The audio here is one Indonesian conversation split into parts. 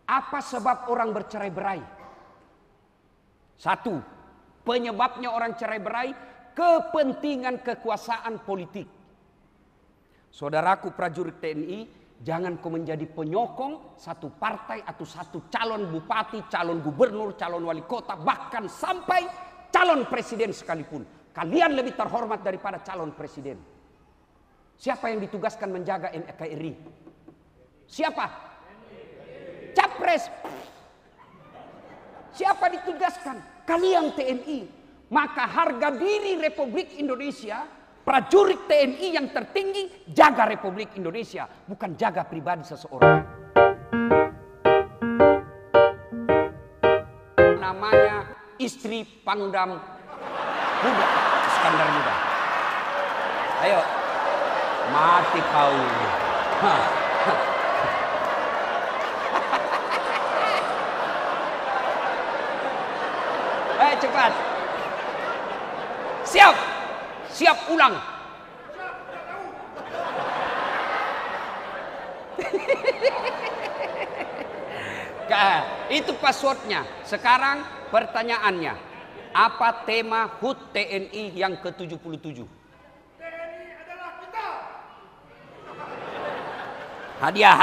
Apa sebab orang bercerai-berai? Satu, penyebabnya orang cerai-berai kepentingan kekuasaan politik. Saudaraku prajurit TNI, jangan kau menjadi penyokong satu partai atau satu calon bupati, calon gubernur, calon wali kota, bahkan sampai calon presiden sekalipun. Kalian lebih terhormat daripada calon presiden. Siapa yang ditugaskan menjaga NKRI? Siapa? Capres. Siapa ditugaskan? Kalian TNI. Maka harga diri Republik Indonesia, prajurit TNI yang tertinggi, jaga Republik Indonesia, bukan jaga pribadi seseorang. Namanya istri Pangdam Muda, Iskandar Muda. Ayo, mati kau. Cepat. Siap. Siap ulang. Itu passwordnya. Sekarang pertanyaannya. Apa tema HUT TNI yang ke-77? TNI adalah kita. Hadiah.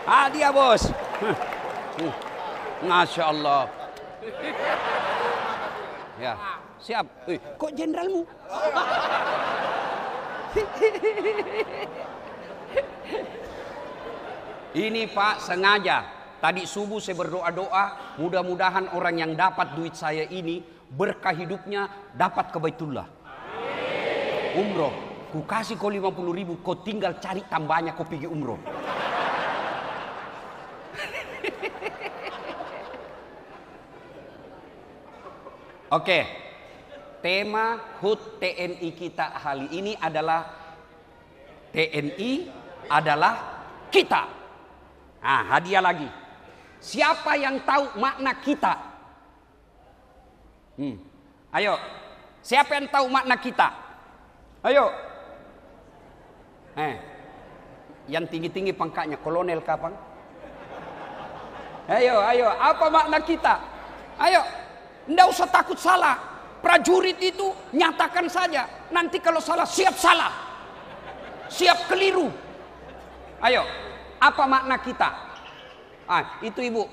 Hadiah bos. Masya Allah. Ya, siap. Kok jenderalmu? Ini Pak sengaja. Tadi subuh saya berdoa-doa. Mudah-mudahan orang yang dapat duit saya ini berkah hidupnya dapat ke Baitullah. Umroh. Ku kasih kau 50.000. Kau tinggal cari tambahnya kau pergi umroh. Oke, tema HUT TNI kita kali ini adalah TNI adalah kita. Nah, hadiah lagi. Siapa yang tahu makna kita? Ayo, siapa yang tahu makna kita? Ayo. Yang tinggi-tinggi pangkatnya, kolonel kapan? Ayo, apa makna kita? Ayo. Nggak usah takut salah. Prajurit itu nyatakan saja. Nanti kalau salah, siap salah. Siap keliru. Ayo, apa makna kita? Itu ibu.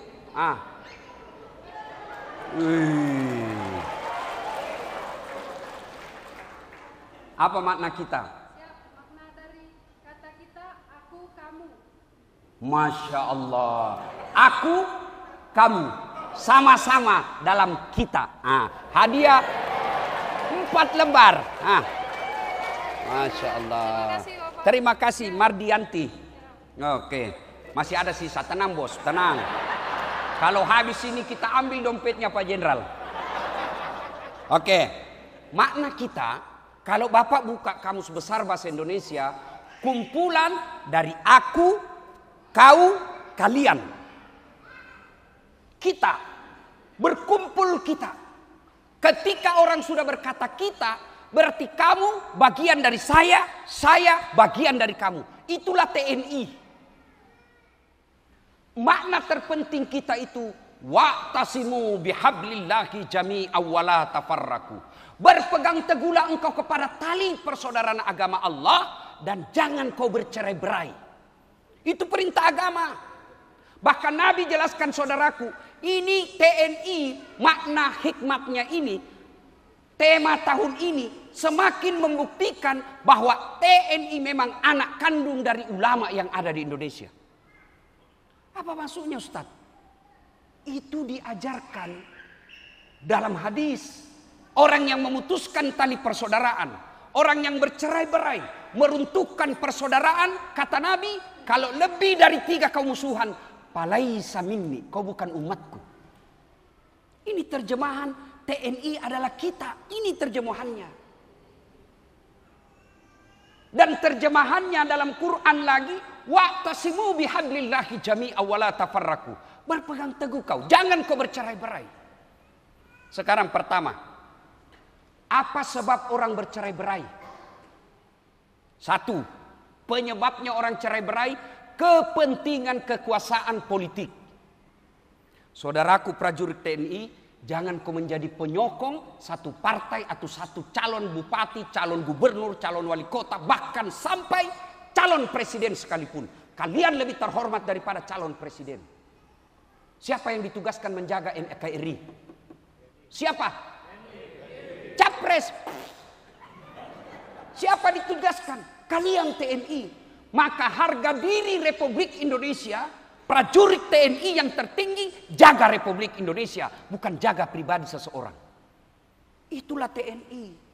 Apa makna kita? Makna dari kata kita, aku, kamu. Masya Allah. Aku, kamu. Sama-sama dalam kita. Hadiah 4 lembar. Masya Allah. Terima kasih Mardianti. Oke. Masih ada sisa. Tenang bos, tenang. Kalau habis ini kita ambil dompetnya Pak Jenderal. Oke. Makna kita, kalau Bapak buka Kamus Besar Bahasa Indonesia, kumpulan dari aku, kau, kalian. Kita, berkumpul kita. Ketika orang sudah berkata kita, berarti kamu bagian dari saya bagian dari kamu. Itulah TNI. Makna terpenting kita itu, wa'tasimu bihablillahi jami'an wa la tafarraqu. Berpegang teguhlah engkau kepada tali persaudaraan agama Allah dan jangan kau bercerai-berai. Itu perintah agama. Bahkan Nabi jelaskan saudaraku, ini TNI, makna hikmatnya ini, tema tahun ini semakin membuktikan bahwa TNI memang anak kandung dari ulama yang ada di Indonesia. Apa maksudnya Ustaz? Itu diajarkan dalam hadis. Orang yang memutuskan tali persaudaraan, orang yang bercerai-berai, meruntuhkan persaudaraan, kata Nabi, kalau lebih dari 3 kaum musuhan, falaisa minni, kau bukan umatku. Ini terjemahan TNI adalah kita. Ini terjemahannya. Dan terjemahannya dalam Quran lagi, wa'tasimu bihablillahi jami'an wa la tafarraqu. Berpegang teguh kau, jangan kau bercerai-berai. Sekarang pertama, apa sebab orang bercerai-berai? Satu, penyebabnya orang cerai-berai kepentingan kekuasaan politik. Saudaraku prajurit TNI, jangan kau menjadi penyokong satu partai atau satu calon bupati, calon gubernur, calon wali kota, bahkan sampai calon presiden sekalipun. Kalian lebih terhormat daripada calon presiden. Siapa yang ditugaskan menjaga NKRI? Siapa? Capres. Siapa ditugaskan? Kalian TNI. Maka harga diri Republik Indonesia, prajurit TNI yang tertinggi, jaga Republik Indonesia, bukan jaga pribadi seseorang. Itulah TNI.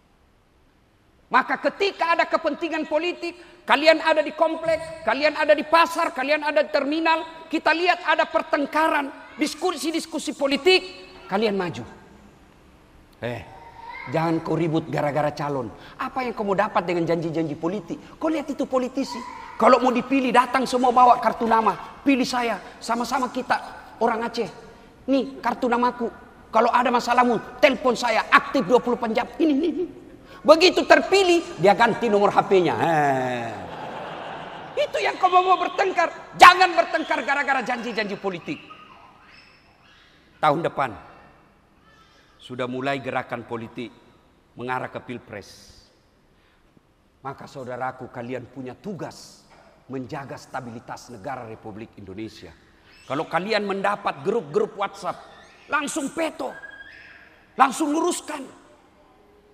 Maka ketika ada kepentingan politik, kalian ada di komplek, kalian ada di pasar, kalian ada di terminal, kita lihat ada pertengkaran, diskusi-diskusi politik, kalian maju. Jangan kau ribut gara-gara calon. Apa yang kamu dapat dengan janji-janji politik? Kau lihat itu politisi. Kalau mau dipilih datang semua bawa kartu nama. Pilih saya, sama-sama kita orang Aceh. Nih kartu namaku. Kalau ada masalahmu, telepon saya, aktif 24 jam. Ini. Begitu terpilih, dia ganti nomor HP-nya. Itu yang kamu mau bertengkar. Jangan bertengkar gara-gara janji-janji politik. Tahun depan sudah mulai gerakan politik mengarah ke Pilpres. Maka saudaraku, kalian punya tugas menjaga stabilitas negara Republik Indonesia. Kalau kalian mendapat grup-grup WhatsApp, langsung veto, langsung luruskan.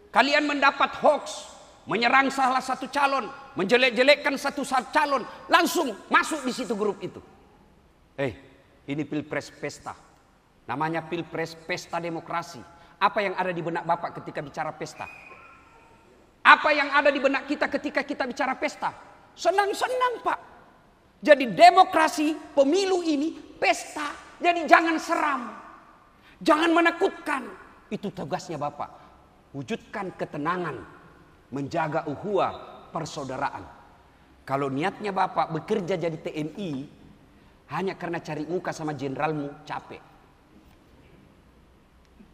Kalian mendapat hoax, menyerang salah satu calon, menjelek-jelekkan satu calon, langsung masuk di situ grup itu. Ini Pilpres pesta. Namanya Pilpres pesta demokrasi. Apa yang ada di benak Bapak ketika bicara pesta? Apa yang ada di benak kita ketika kita bicara pesta? Senang-senang, Pak. Jadi demokrasi pemilu ini pesta. Jadi jangan seram. Jangan menakutkan. Itu tugasnya Bapak. Wujudkan ketenangan. Menjaga ukhuwah persaudaraan. Kalau niatnya Bapak bekerja jadi TNI hanya karena cari muka sama jenderalmu, capek.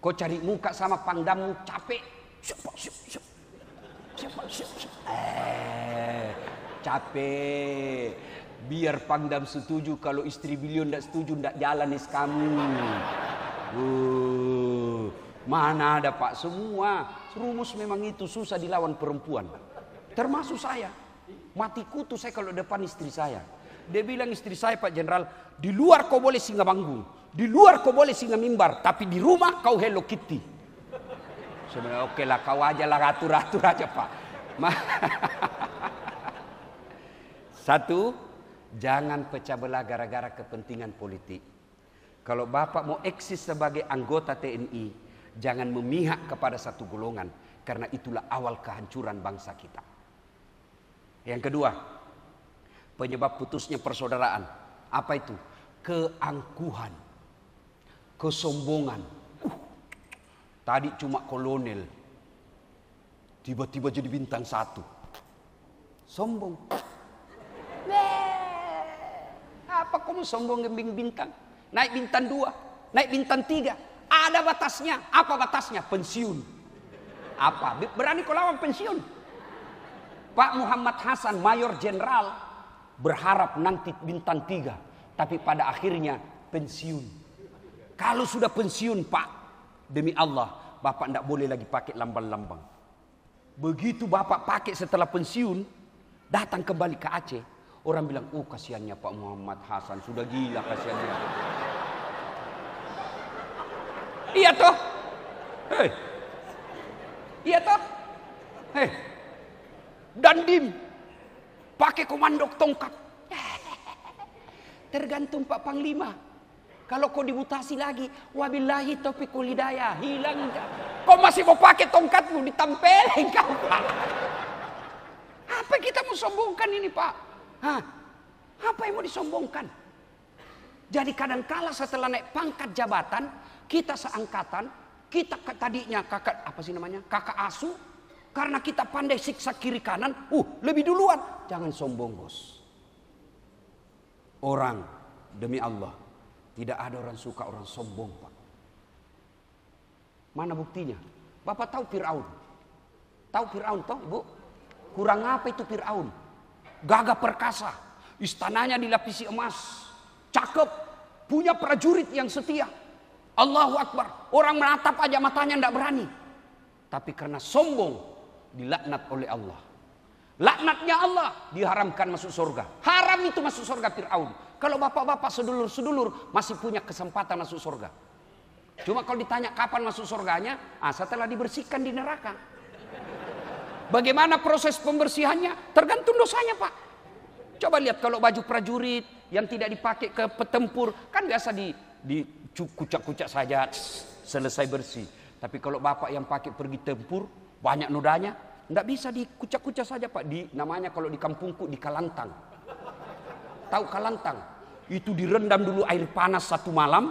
Kau cari muka sama pangdammu, capek. Capek. Biar pangdam setuju, kalau istri beliau tidak setuju, tidak jalan kamu. Mana ada Pak, semua rumus memang itu susah dilawan perempuan. Termasuk saya. Mati kutu saya kalau depan istri saya. Dia bilang istri saya, Pak Jenderal, di luar kau boleh singgah panggung, di luar kau boleh singgah mimbar, tapi di rumah kau Hello Kitty. Sebenarnya oke lah, kau aja lah, atur-atur aja Pak. Satu, jangan pecah belah gara-gara kepentingan politik. Kalau Bapak mau eksis sebagai anggota TNI, jangan memihak kepada satu golongan, karena itulah awal kehancuran bangsa kita. Yang kedua, penyebab putusnya persaudaraan. Apa itu? Keangkuhan, kesombongan. Tadi cuma kolonel, tiba-tiba jadi bintang 1. Sombong. Apa kamu sombong gembing bintang? Naik bintang 2, naik bintang 3. Ada batasnya. Apa batasnya? Pensiun. Apa? Berani kau lawan pensiun? Pak Muhammad Hasan, Mayor Jenderal, berharap nanti bintang 3. Tapi pada akhirnya pensiun. Kalau sudah pensiun Pak, demi Allah, Bapak tidak boleh lagi pakai lambang-lambang. Begitu Bapak pakai setelah pensiun, datang kembali ke Aceh, orang bilang, oh kasihannya Pak Muhammad Hasan, sudah gila kasihannya. Iya toh? Iya toh? Dandim, pakai komando tongkat. Tergantung Pak Panglima. Kalau kau dimutasi lagi, wabillahi taufiqul hidayah, hilang. Kau masih mau pakai tongkatmu, ditempelin kau Pak. Apa kita mau sombongkan ini Pak? Apa yang mau disombongkan? Jadi kadangkala setelah naik pangkat jabatan, kita seangkatan, kita tadinya kakak apa sih namanya? Kakak asuh, karena kita pandai siksa kiri kanan, lebih duluan. Jangan sombong bos. Orang demi Allah, tidak ada orang suka orang sombong Pak. Mana buktinya? Bapak tahu Fir'aun? Tahu Fir'aun toh Ibu? Kurang apa itu Fir'aun? Gagah perkasa. Istananya dilapisi emas. Cakep. Punya prajurit yang setia. Allahu Akbar. Orang menatap aja matanya tidak berani. Tapi karena sombong dilaknat oleh Allah. Laknatnya Allah diharamkan masuk surga. Haram itu masuk surga Fir'aun. Kalau bapak-bapak sedulur-sedulur masih punya kesempatan masuk surga. Cuma kalau ditanya kapan masuk surganya, setelah dibersihkan di neraka. Bagaimana proses pembersihannya? Tergantung dosanya, Pak. Coba lihat kalau baju prajurit yang tidak dipakai ke petempur, kan biasa dikucak-kucak saja, selesai bersih. Tapi kalau bapak yang pakai pergi tempur, banyak nodanya, tidak bisa dikucak-kucak saja, Pak. Namanya kalau di kampungku di kalantang. Tahu kalantang? Itu direndam dulu air panas 1 malam,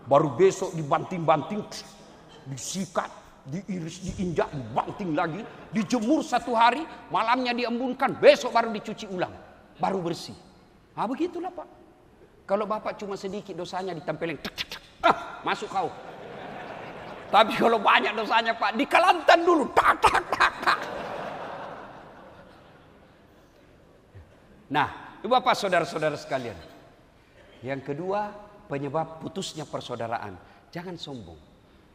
baru besok dibanting-banting, disikat, diiris, diinjak, dibanting lagi, dijemur 1 hari, malamnya diembunkan, besok baru dicuci ulang, baru bersih. Begitulah, Pak. Kalau bapak cuma sedikit dosanya ditempelin, masuk kau. Tapi kalau banyak dosanya, Pak, dikalantan dulu, tak. Nah, Bapak saudara-saudara sekalian. Yang kedua, penyebab putusnya persaudaraan. Jangan sombong.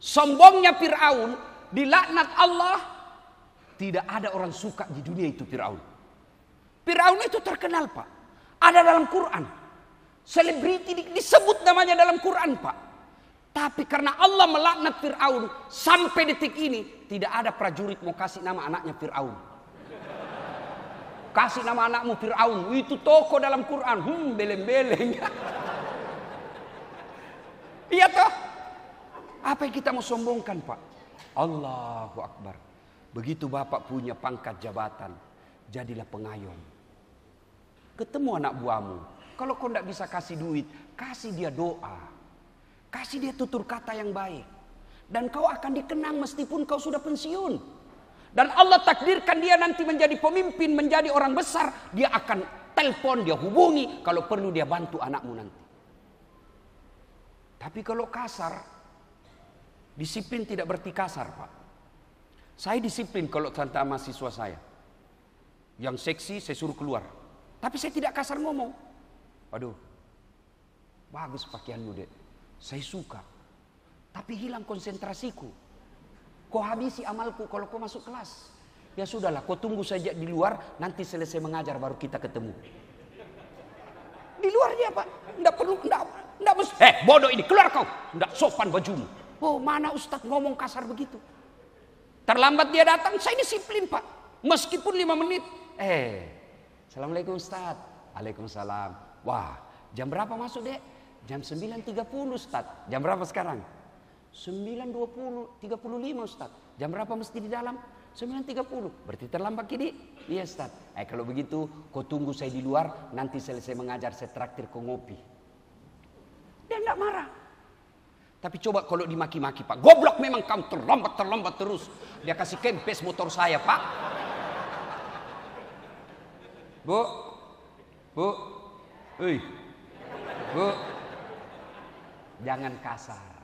Sombongnya Fir'aun, dilaknat Allah. Tidak ada orang suka di dunia itu Fir'aun. Fir'aun itu terkenal, Pak. Ada dalam Quran. Selebriti disebut namanya dalam Quran, Pak. Tapi karena Allah melaknat Fir'aun, sampai detik ini tidak ada prajurit mau kasih nama anaknya Fir'aun. Kasih nama anakmu Fir'aun, itu tokoh dalam Quran. Beleng-beleng. Iya toh? Apa yang kita mau sombongkan, Pak? Allahu Akbar. Begitu bapak punya pangkat jabatan, jadilah pengayom. Ketemu anak buahmu. Kalau kau tidak bisa kasih duit, kasih dia doa. Kasih dia tutur kata yang baik. Dan kau akan dikenang meskipun kau sudah pensiun. Dan Allah takdirkan dia nanti menjadi pemimpin, menjadi orang besar. Dia akan telepon, dia hubungi. Kalau perlu dia bantu anakmu nanti. Tapi kalau kasar, disiplin tidak berarti kasar, Pak. Saya disiplin kalau tentang mahasiswa saya. Yang seksi saya suruh keluar. Tapi saya tidak kasar ngomong. Waduh, bagus pakaianmu, Dek. Saya suka. Tapi hilang konsentrasiku. Kau habisi amalku kalau kau masuk kelas. Ya sudahlah, kau tunggu saja di luar. Nanti selesai mengajar baru kita ketemu. Di luar dia, Pak. Tidak perlu, tidak mesti. Bodoh ini, keluar kau. Tidak sopan bajumu. Oh, mana Ustadz ngomong kasar begitu. Terlambat dia datang, saya disiplin, Pak. Meskipun 5 menit. Assalamualaikum Ustadz. Waalaikumsalam. Wah, jam berapa masuk, Dek? Jam 9.30 Ustaz. Jam berapa sekarang? 9.35 Ustaz. Jam berapa mesti di dalam? 9.30. Berarti terlambat kini? Iya Ustaz. Kalau begitu kau tunggu saya di luar. Nanti selesai mengajar saya traktir kau ngopi. Dia enggak marah. Tapi coba kalau dimaki-maki, Pak. Goblok memang kamu terlambat terus. Dia kasih kempes motor saya, Pak. Bu. Bu. Jangan kasar.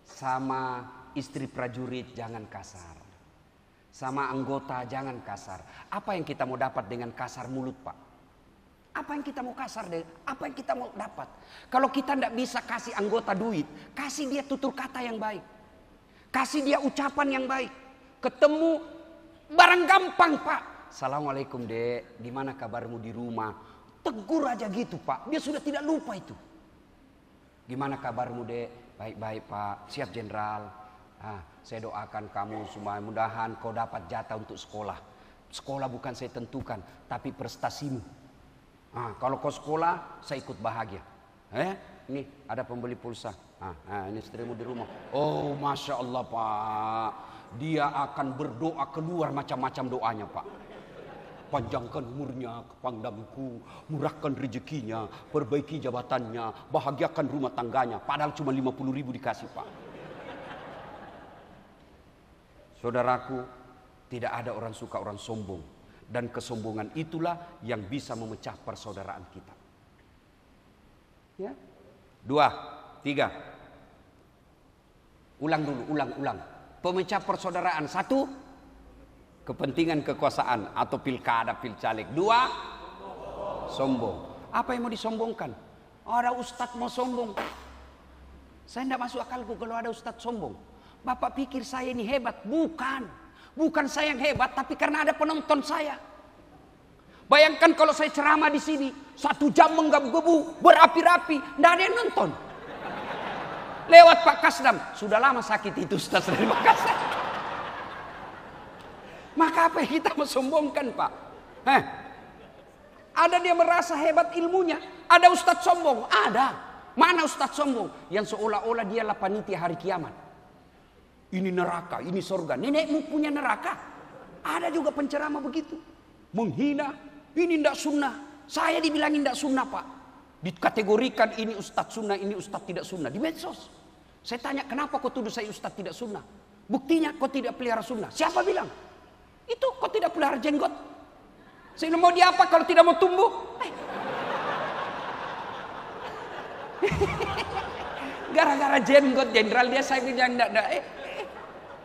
Sama istri prajurit jangan kasar. Sama anggota jangan kasar. Apa yang kita mau dapat dengan kasar mulut, Pak? Apa yang kita mau kasar deh? Apa yang kita mau dapat? Kalau kita tidak bisa kasih anggota duit, kasih dia tutur kata yang baik. Kasih dia ucapan yang baik. Ketemu barang gampang, Pak. Assalamualaikum, Dek. Gimana kabarmu di rumah? Tegur aja gitu, Pak. Dia sudah tidak lupa itu. Gimana kabarmu, Dek? Baik-baik, Pak. Siap, Jenderal. Saya doakan kamu semua, mudahan kau dapat jatah untuk sekolah. Sekolah bukan saya tentukan, tapi prestasimu. Kalau kau sekolah, saya ikut bahagia. Ini ada pembeli pulsa. Ini istrimu di rumah. Oh, Masya Allah, Pak. Dia akan berdoa keluar macam-macam doanya, Pak. Panjangkan umurnya, kepandangku, murahkan rezekinya, perbaiki jabatannya, bahagiakan rumah tangganya. Padahal cuma 50.000 dikasih, Pak. Saudaraku, tidak ada orang suka orang sombong. Dan kesombongan itulah yang bisa memecah persaudaraan kita. Ya. 2, 3. Ulang dulu, ulang. Pemecah persaudaraan. 1, kepentingan kekuasaan atau pilkada, pilcaleg. 2, Sombong. Apa yang mau disombongkan? Ada ustadz mau sombong. Saya tidak masuk akalku kalau ada ustadz sombong. Bapak pikir saya ini hebat? Bukan. Bukan saya yang hebat, tapi karena ada penonton saya. Bayangkan kalau saya ceramah di sini 1 jam menggebu-gebu, berapi-rapi, tidak ada yang nonton. Lewat Pak Kasdam, sudah lama sakit itu ustaz dari Makassar. Maka apa yang kita mau sombongkan, Pak? Ada dia merasa hebat ilmunya, ada ustaz sombong, ada. Mana ustaz sombong yang seolah-olah dialah panitia hari kiamat? Ini neraka, ini surga. Nenekmu punya neraka. Ada juga penceramah begitu. Menghina, ini tidak sunnah. Saya dibilangin tidak sunnah, Pak. Dikategorikan ini ustaz sunnah, ini ustaz tidak sunnah. Di medsos. Saya tanya, kenapa kau tuduh saya ustaz tidak sunnah? Buktinya kau tidak pelihara sunnah. Siapa bilang? Itu kau tidak pelihara jenggot. Saya mau diapa kalau tidak mau tumbuh? Gara-gara jenggot jenderal dia saya bilang tidak.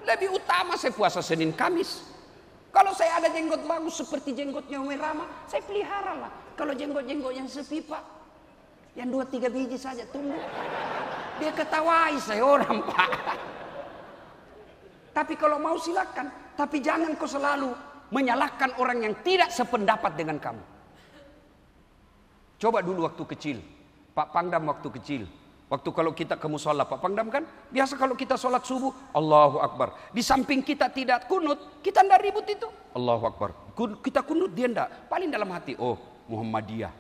Lebih utama saya puasa Senin Kamis. Kalau saya ada jenggot bagus seperti jenggotnya Umi Rama, saya pelihara lah. Kalau jenggot-jenggot yang sepi, Pak, yang 2-3 biji saja tumbuh, dia ketawai saya orang, Pak. Tapi kalau mau silakan, tapi jangan kau selalu menyalahkan orang yang tidak sependapat dengan kamu. Coba dulu waktu kecil, Pak Pangdam waktu kecil. Waktu kalau kita ke musola, Pak Pangdam kan biasa kalau kita sholat subuh, Allahu Akbar. Di samping kita tidak kunut, kita tidak ribut itu. Allahu Akbar. Kita kunut, dia tidak. Paling dalam hati, oh Muhammadiyah.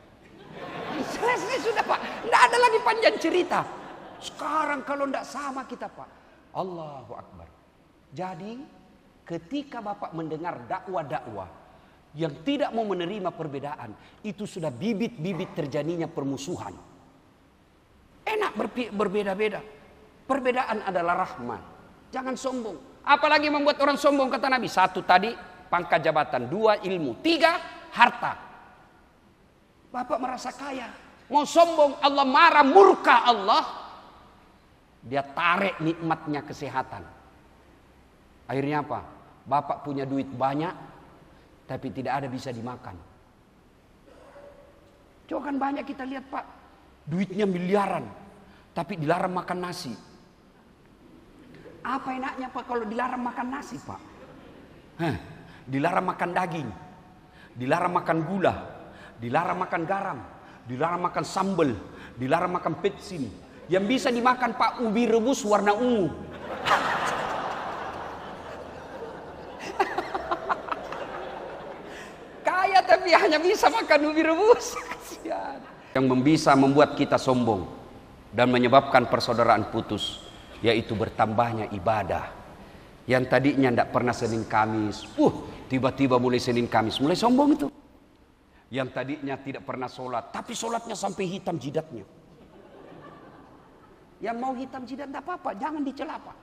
Selesai sudah, Pak. Tidak ada lagi panjang cerita. Sekarang kalau tidak sama kita, Pak, Allahu Akbar. Jadi ketika Bapak mendengar dakwah-dakwah yang tidak mau menerima perbedaan, itu sudah bibit-bibit terjadinya permusuhan. Enak berbeda-beda. Perbedaan adalah rahmat. Jangan sombong. Apalagi membuat orang sombong, kata Nabi. 1 tadi pangkat jabatan, 2 ilmu, 3 harta. Bapak merasa kaya, mau sombong, Allah marah, murka Allah. Dia tarik nikmatnya kesehatan. Akhirnya apa? Bapak punya duit banyak, tapi tidak ada bisa dimakan. Coba kan banyak kita lihat, Pak. Duitnya miliaran, tapi dilarang makan nasi. Apa enaknya, Pak, kalau dilarang makan nasi, Pak? Dilarang makan daging, dilarang makan gula, dilarang makan garam, dilarang makan sambal, dilarang makan petsin. Yang bisa dimakan, Pak, ubi rebus warna ungu. Kaya tapi hanya bisa makan ubi rebus. Kasihan. Yang bisa membuat kita sombong dan menyebabkan persaudaraan putus, yaitu bertambahnya ibadah. Yang tadinya tidak pernah Senin Kamis, tiba-tiba mulai Senin Kamis, mulai sombong itu. Yang tadinya tidak pernah sholat, tapi sholatnya sampai hitam jidatnya. Yang mau hitam jidat tidak apa-apa, jangan dicela, Pak.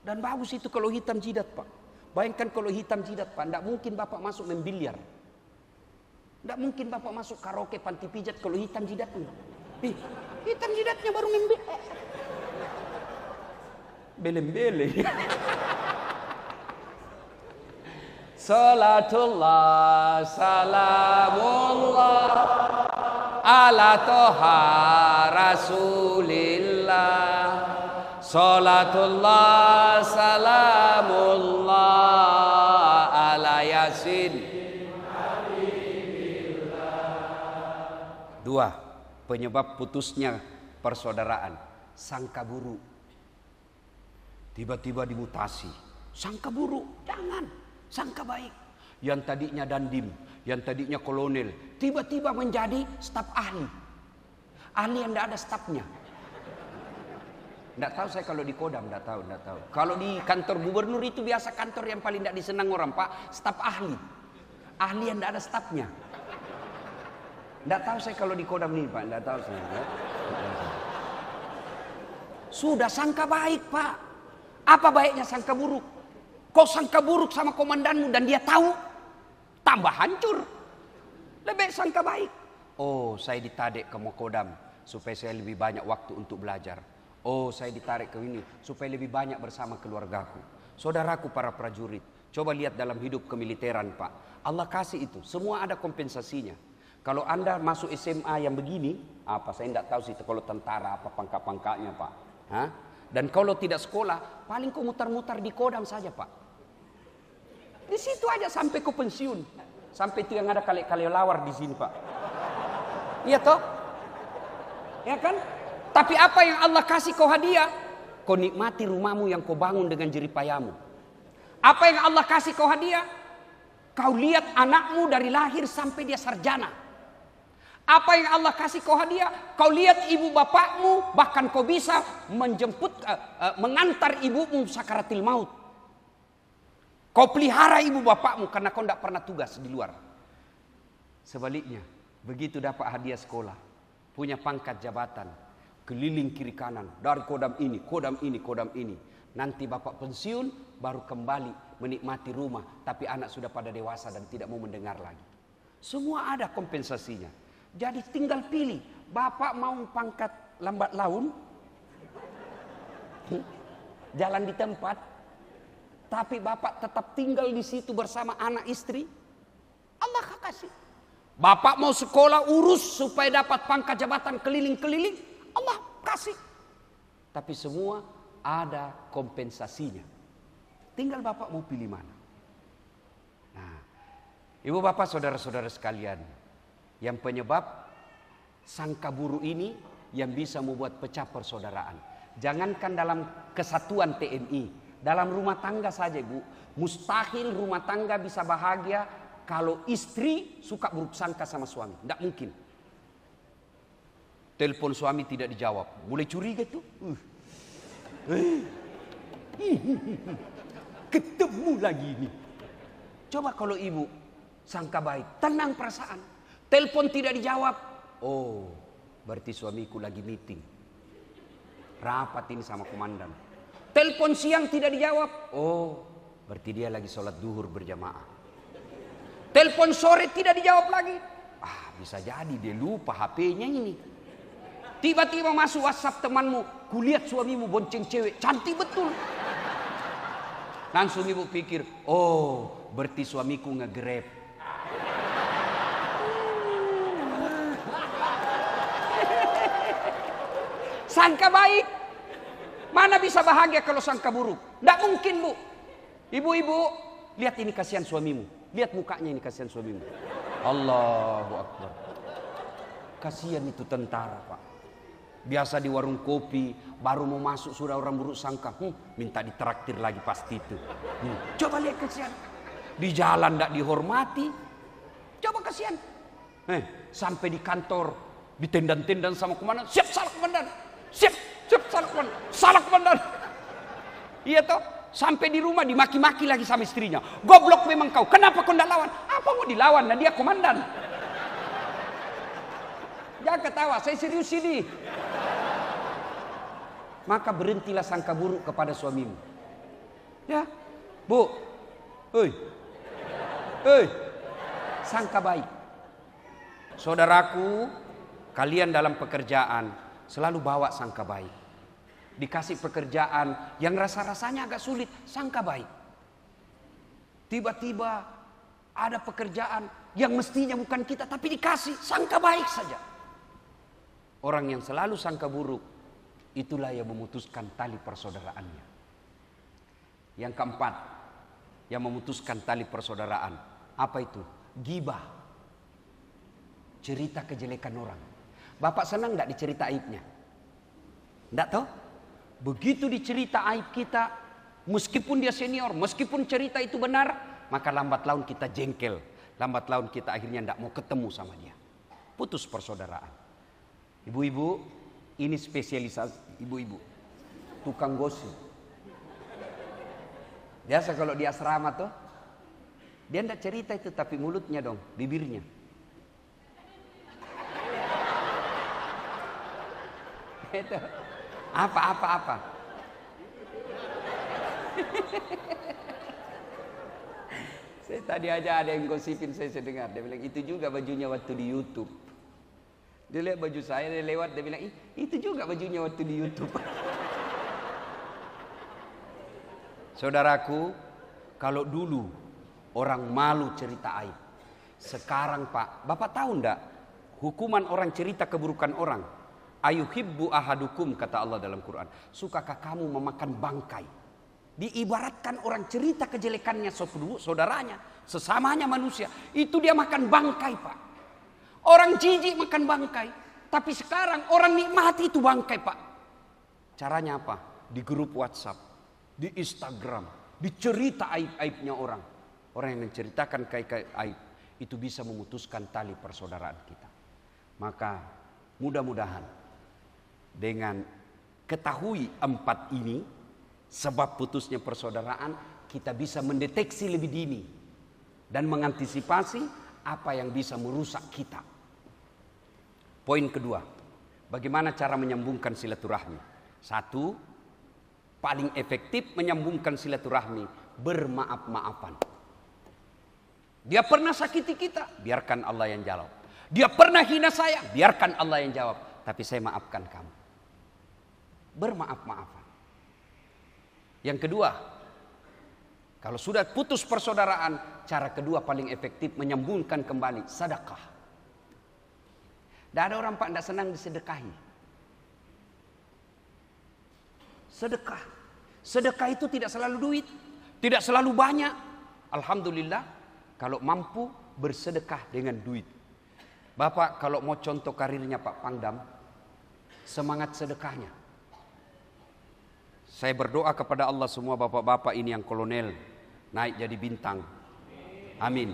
Dan bagus itu kalau hitam jidat, Pak. Bayangkan kalau hitam jidat, Pak, tidak mungkin Bapak masuk main biliar. Tidak mungkin Bapak masuk karaoke panti pijat kalau hitam jidatnya. Hitam jidatnya baru ngembil. Belem-bele. Salatullah, salamullah ala toha rasulillah. Salatullah, salamullah ala yasin. 2. Penyebab putusnya persaudaraan, sangka buruk. Tiba-tiba dimutasi, sangka buruk, jangan, sangka baik. Yang tadinya dandim, yang tadinya kolonel, tiba-tiba menjadi staf ahli. Ahli yang tidak ada stafnya. Tidak tahu saya kalau di Kodam, tidak tahu. Kalau di kantor gubernur itu biasa kantor yang paling tidak disenang orang, Pak, staf ahli. Ahli yang tidak ada stafnya. Tidak tahu saya kalau di Kodam ini, Pak. Tidak tahu saya. Sudah sangka baik, Pak. Apa baiknya sangka buruk? Kau sangka buruk sama komandanmu dan dia tahu, tambah hancur. Lebih sangka baik. Oh, saya ditarik ke Kodam supaya saya lebih banyak waktu untuk belajar. Oh, saya ditarik ke ini supaya lebih banyak bersama keluargaku. Saudaraku para prajurit, coba lihat dalam hidup kemiliteran, Pak. Allah kasih itu, semua ada kompensasinya. Kalau Anda masuk SMA yang begini, apa saya tidak tahu sih kalau tentara apa pangkat-pangkatnya Pak. Hah? Dan kalau tidak sekolah, paling kau mutar-mutar di Kodam saja Pak. Di situ aja sampai kau pensiun. Sampai itu yang ada kali-kali lawar di sini Pak. Iya toh? Ya kan? Tapi apa yang Allah kasih kau hadiah? Kau nikmati rumahmu yang kau bangun dengan jeripayamu. Apa yang Allah kasih kau hadiah? Kau lihat anakmu dari lahir sampai dia sarjana. Apa yang Allah kasih kau hadiah? Kau lihat ibu bapakmu, bahkan kau bisa mengantar ibumu sakaratil maut. Kau pelihara ibu bapakmu karena kau tidak pernah tugas di luar. Sebaliknya, begitu dapat hadiah sekolah, punya pangkat jabatan, keliling kiri kanan, dari kodam ini, kodam ini, kodam ini. Nanti bapak pensiun, baru kembali menikmati rumah, tapi anak sudah pada dewasa dan tidak mau mendengar lagi. Semua ada kompensasinya. Jadi tinggal pilih, bapak mau pangkat lambat laun, jalan di tempat, tapi bapak tetap tinggal di situ bersama anak istri, Allah kasih. Bapak mau sekolah urus supaya dapat pangkat jabatan keliling-keliling, Allah kasih. Tapi semua ada kompensasinya. Tinggal bapak mau pilih mana. Nah, ibu bapak saudara-saudara sekalian, yang penyebab sangka buruk ini yang bisa membuat pecah persaudaraan. Jangankan dalam kesatuan TNI, dalam rumah tangga saja Bu, mustahil rumah tangga bisa bahagia kalau istri suka buruk sangka sama suami. Tidak mungkin. Telepon suami tidak dijawab, mulai curiga tuh. Ketemu lagi ini. Coba kalau ibu sangka baik, tenang perasaan. Telepon tidak dijawab. Oh, berarti suamiku lagi meeting. Rapat ini sama komandan. Telepon siang tidak dijawab. Oh, berarti dia lagi sholat duhur berjamaah. Telepon sore tidak dijawab lagi. Ah, bisa jadi dia lupa HP-nya ini. Tiba-tiba masuk WhatsApp temanmu. Kulihat suamimu bonceng cewek. Cantik betul. Langsung ibu pikir, oh, berarti suamiku nge-grab. Sangka baik, mana bisa bahagia kalau sangka buruk? Tidak mungkin Bu. Ibu-ibu, lihat ini kasihan suamimu. Lihat mukanya ini kasihan suamimu. Allahu Akbar. Kasihan itu tentara Pak. Biasa di warung kopi, baru mau masuk sudah orang buruk sangka. Minta ditraktir lagi pasti itu. Coba lihat kasihan. Di jalan tidak dihormati. Coba kasihan. Sampai di kantor, di tenda-tenda sama komandan. Siap salah komandan. Siap salah komandan. Salah komandan. Iya toh? Sampai di rumah dimaki-maki lagi sama istrinya. Goblok memang kau. Kenapa kau tidak lawan? Apa mau dilawan? Nah dia komandan. Jangan ketawa, saya serius ini. Maka berhentilah sangka buruk kepada suamimu. Ya, Bu. Hei. Sangka baik. Saudaraku, kalian dalam pekerjaan selalu bawa sangka baik. Dikasih pekerjaan yang rasa-rasanya agak sulit, sangka baik. Tiba-tiba ada pekerjaan yang mestinya bukan kita tapi dikasih, sangka baik saja. Orang yang selalu sangka buruk, itulah yang memutuskan tali persaudaraannya. Yang keempat, yang memutuskan tali persaudaraan, apa itu? Ghibah. Cerita kejelekan orang. Bapak senang tidak dicerita aibnya? Tidak tahu? Begitu dicerita aib kita, meskipun dia senior, meskipun cerita itu benar, maka lambat laun kita jengkel. Lambat laun kita akhirnya tidak mau ketemu sama dia. Putus persaudaraan. Ibu-ibu, ini spesialisasi ibu-ibu. Tukang gosip. Biasa kalau di asrama tuh, dia tidak cerita itu tapi mulutnya dong, bibirnya. Itu. Apa. Saya tadi aja ada yang gosipin saya dengar. Dia bilang itu juga bajunya waktu di YouTube. Dia lihat baju saya, dia lewat, dia bilang itu juga bajunya waktu di YouTube. Saudaraku, kalau dulu orang malu cerita aib, sekarang Pak, Bapak tahu enggak? Hukuman orang cerita keburukan orang. Ayuhibbu ahadukum, kata Allah dalam Quran. Sukakah kamu memakan bangkai? Diibaratkan orang cerita kejelekannya saudaranya, sesamanya manusia. Itu dia makan bangkai, Pak. Orang jijik makan bangkai. Tapi sekarang orang nikmati itu bangkai, Pak. Caranya apa? Di grup WhatsApp, di Instagram, dicerita aib-aibnya orang. Orang yang menceritakan aib itu bisa memutuskan tali persaudaraan kita. Maka mudah-mudahan dengan ketahui 4 ini, sebab putusnya persaudaraan, kita bisa mendeteksi lebih dini dan mengantisipasi apa yang bisa merusak kita. Poin kedua, bagaimana cara menyambungkan silaturahmi? 1, paling efektif menyambungkan silaturahmi, bermaaf-maafan. Dia pernah sakiti kita, biarkan Allah yang jawab. Dia pernah hina saya, biarkan Allah yang jawab. Tapi saya maafkan kamu. Bermaaf-maafan. Yang kedua, kalau sudah putus persaudaraan, cara kedua paling efektif menyambungkan kembali, sedekah. Tidak ada orang, Pak, tidak senang disedekahi. Sedekah. Sedekah itu tidak selalu duit, tidak selalu banyak. Alhamdulillah, kalau mampu bersedekah dengan duit. Bapak kalau mau contoh karirnya Pak Pangdam, semangat sedekahnya. Saya berdoa kepada Allah semua bapak-bapak ini yang kolonel naik jadi bintang. Amin.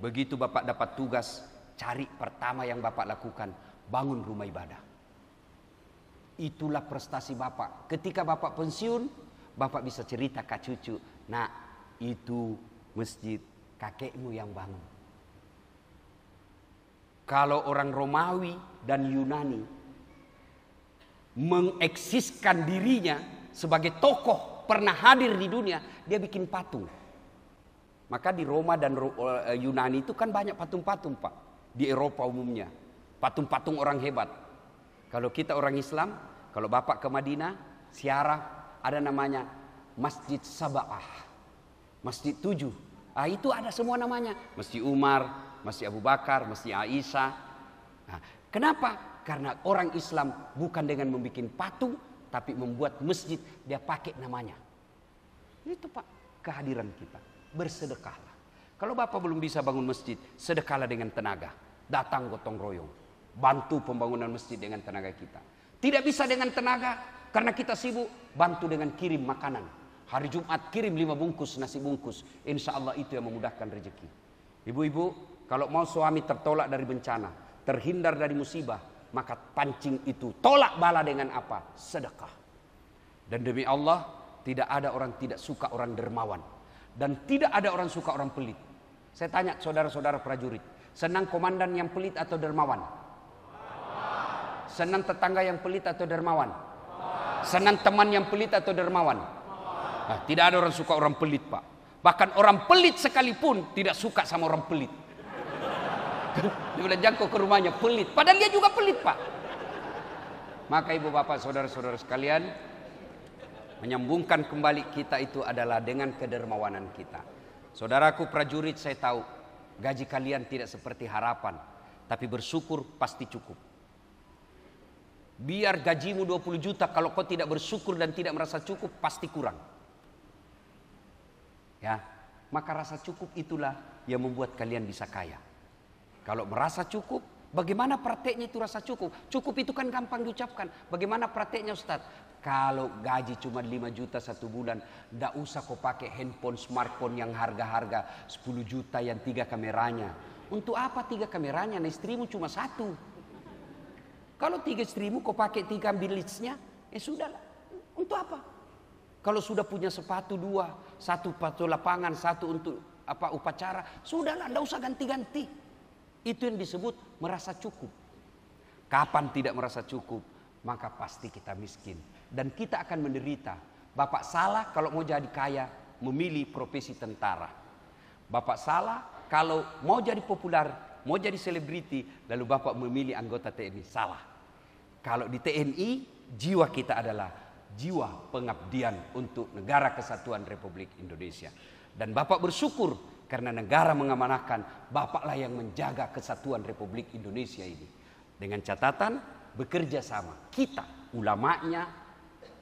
Begitu Bapak dapat tugas, cari pertama yang Bapak lakukan, bangun rumah ibadah. Itulah prestasi Bapak. Ketika Bapak pensiun, Bapak bisa cerita ke cucu, "Nak, itu masjid kakekmu yang bangun." Kalau orang Romawi dan Yunani mengeksiskan dirinya sebagai tokoh pernah hadir di dunia, dia bikin patung. Maka di Roma dan Yunani itu kan banyak patung-patung, Pak. Di Eropa umumnya, patung-patung orang hebat. Kalau kita orang Islam, kalau Bapak ke Madinah, ziarah, ada namanya Masjid Sab'ah, Masjid 7. Itu ada semua namanya. Masjid Umar, Masjid Abu Bakar, Masjid Aisyah. Nah, kenapa? Karena orang Islam bukan dengan membuat patung, tapi membuat masjid, dia pakai namanya. Itu Pak, kehadiran kita. Bersedekahlah. Kalau Bapak belum bisa bangun masjid, sedekahlah dengan tenaga. Datang gotong royong. Bantu pembangunan masjid dengan tenaga kita. Tidak bisa dengan tenaga, karena kita sibuk, bantu dengan kirim makanan. Hari Jumat kirim 5 bungkus nasi bungkus. Insya Allah itu yang memudahkan rezeki. Ibu-ibu, kalau mau suami tertolak dari bencana, terhindar dari musibah, maka pancing itu, tolak bala dengan apa? Sedekah. Dan demi Allah, tidak ada orang tidak suka orang dermawan. Dan tidak ada orang suka orang pelit. Saya tanya saudara-saudara prajurit, senang komandan yang pelit atau dermawan? Senang tetangga yang pelit atau dermawan? Senang teman yang pelit atau dermawan? Nah, tidak ada orang suka orang pelit, Pak. Bahkan orang pelit sekalipun tidak suka sama orang pelit. Dia bilang jangkau ke rumahnya pelit, padahal dia juga pelit, Pak. Maka ibu bapak saudara-saudara sekalian, menyambungkan kembali kita itu adalah dengan kedermawanan kita. Saudaraku prajurit, saya tahu gaji kalian tidak seperti harapan, tapi bersyukur pasti cukup. Biar gajimu 20 juta, kalau kau tidak bersyukur dan tidak merasa cukup, pasti kurang. Ya, maka rasa cukup itulah yang membuat kalian bisa kaya. Kalau merasa cukup, bagaimana prakteknya itu rasa cukup? Cukup itu kan gampang diucapkan. Bagaimana prakteknya, Ustaz? Kalau gaji cuma 5 juta 1 bulan, tidak usah kau pakai handphone, smartphone yang harga-harga 10 juta yang 3 kameranya. Untuk apa 3 kameranya? Nah, istrimu cuma 1. Kalau 3 istrimu kau pakai 3 bilisnya, sudahlah. Untuk apa? Kalau sudah punya sepatu 2, 1 sepatu lapangan, 1 untuk upacara, sudahlah, tidak usah ganti-ganti. Itu yang disebut merasa cukup. Kapan tidak merasa cukup, maka pasti kita miskin. Dan kita akan menderita. Bapak salah kalau mau jadi kaya, memilih profesi tentara. Bapak salah kalau mau jadi populer, mau jadi selebriti, lalu Bapak memilih anggota TNI. Salah. Kalau di TNI, jiwa kita adalah jiwa pengabdian untuk Negara Kesatuan Republik Indonesia. Dan Bapak bersyukur karena negara mengamanahkan, Bapaklah yang menjaga kesatuan Republik Indonesia ini. Dengan catatan bekerja sama kita, ulamanya,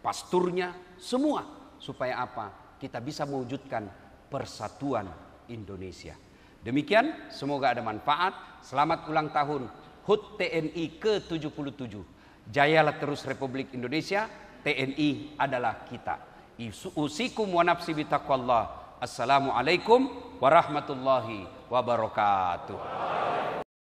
pasturnya, semua. Supaya apa? Kita bisa mewujudkan persatuan Indonesia. Demikian, semoga ada manfaat. Selamat ulang tahun HUT TNI ke-77. Jayalah terus Republik Indonesia. TNI adalah kita. Usikum wa nafsi bitaqwallah. Assalamualaikum warahmatullahi wabarakatuh.